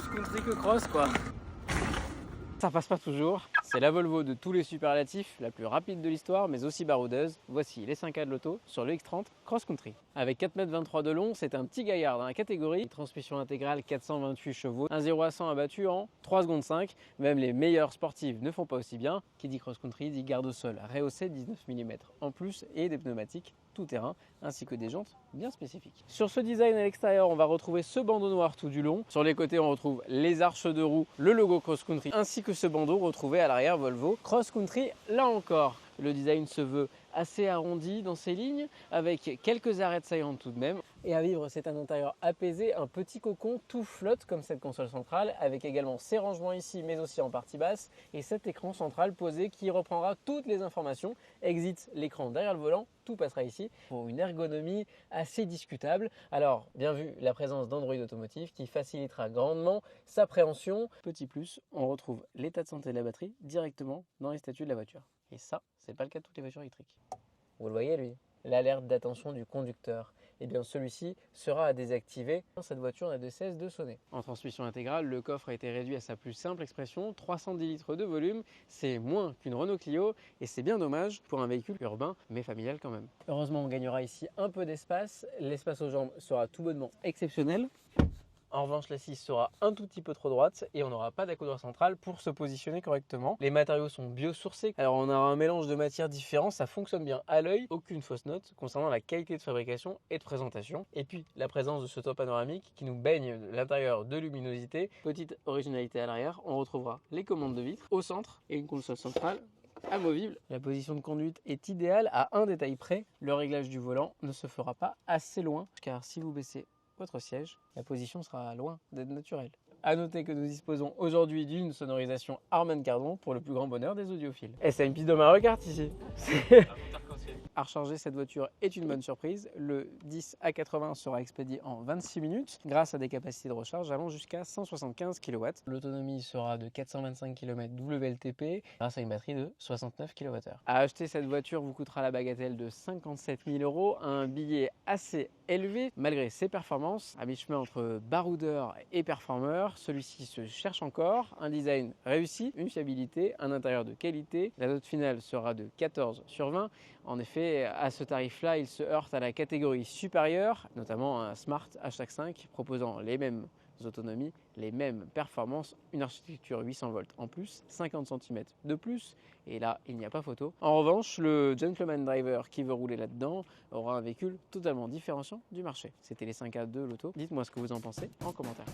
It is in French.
plus country que cross quoi. Ça passe pas toujours. C'est la Volvo de tous les superlatifs, la plus rapide de l'histoire, mais aussi baroudeuse. Voici les 5A de l'auto sur le X30 Cross Country. Avec 4,23 m de long, c'est un petit gaillard dans la catégorie. Transmission intégrale 428 chevaux, un 0 à 100 abattu en 3 secondes 5. Même les meilleurs sportifs ne font pas aussi bien. Qui dit Cross Country dit garde au sol rehaussé 19 mm en plus et des pneumatiques tout terrain ainsi que des jantes bien spécifiques. Sur ce design à l'extérieur, on va retrouver ce bandeau noir tout du long. Sur les côtés, on retrouve les arches de roue, le logo Cross Country ainsi que ce bandeau retrouvé à l'arrière Volvo Cross Country. Là encore, le design se veut assez arrondi dans ses lignes, avec quelques arêtes saillantes tout de même. Et à vivre, c'est un intérieur apaisé, un petit cocon tout flotte comme cette console centrale, avec également ses rangements ici, mais aussi en partie basse, et cet écran central posé qui reprendra toutes les informations. Exit l'écran derrière le volant, tout passera ici, pour une ergonomie assez discutable. Alors, bien vu, la présence d'Android Automotive qui facilitera grandement sa préhension. Petit plus, on retrouve l'état de santé de la batterie directement dans les statuts de la voiture. Et ça, c'est pas le cas de toutes les voitures électriques. Vous le voyez lui, l'alerte d'attention du conducteur. Eh bien celui-ci sera à désactiver. Cette voiture n'a de cesse de sonner. En transmission intégrale, le coffre a été réduit à sa plus simple expression, 310 litres de volume. C'est moins qu'une Renault Clio et c'est bien dommage pour un véhicule urbain mais familial quand même. Heureusement, on gagnera ici un peu d'espace. L'espace aux jambes sera tout bonnement exceptionnel. En revanche, l'assise sera un tout petit peu trop droite et on n'aura pas d'accoudoir central pour se positionner correctement. Les matériaux sont biosourcés, alors on aura un mélange de matières différents, ça fonctionne bien à l'œil, aucune fausse note concernant la qualité de fabrication et de présentation. Et puis la présence de ce toit panoramique qui nous baigne l'intérieur de luminosité. Petite originalité à l'arrière, on retrouvera les commandes de vitres au centre et une console centrale amovible. La position de conduite est idéale à un détail près, le réglage du volant ne se fera pas assez loin car si vous baissez votre siège, la position sera loin d'être naturelle. A noter que nous disposons aujourd'hui d'une sonorisation Harman Kardon pour le plus grand bonheur des audiophiles. Et c'est une piste de Mario Kart ici. À recharger, cette voiture est une bonne surprise. Le 10 à 80 sera expédié en 26 minutes grâce à des capacités de recharge allant jusqu'à 175 kW. L'autonomie sera de 425 km WLTP grâce à une batterie de 69 kWh. À acheter, cette voiture vous coûtera la bagatelle de 57 000 €, un billet assez élevé malgré ses performances. À mi-chemin entre baroudeur et performeur, celui-ci se cherche encore. Un design réussi, une fiabilité, un intérieur de qualité. La note finale sera de 14 sur 20. En effet, à ce tarif-là, il se heurte à la catégorie supérieure, notamment un Smart H5 proposant les mêmes autonomies, les mêmes performances, une architecture 800 volts en plus, 50 cm de plus, et là, il n'y a pas photo. En revanche, le gentleman driver qui veut rouler là-dedans aura un véhicule totalement différenciant du marché. C'était les 5A de l'auto. Dites-moi ce que vous en pensez en commentaire.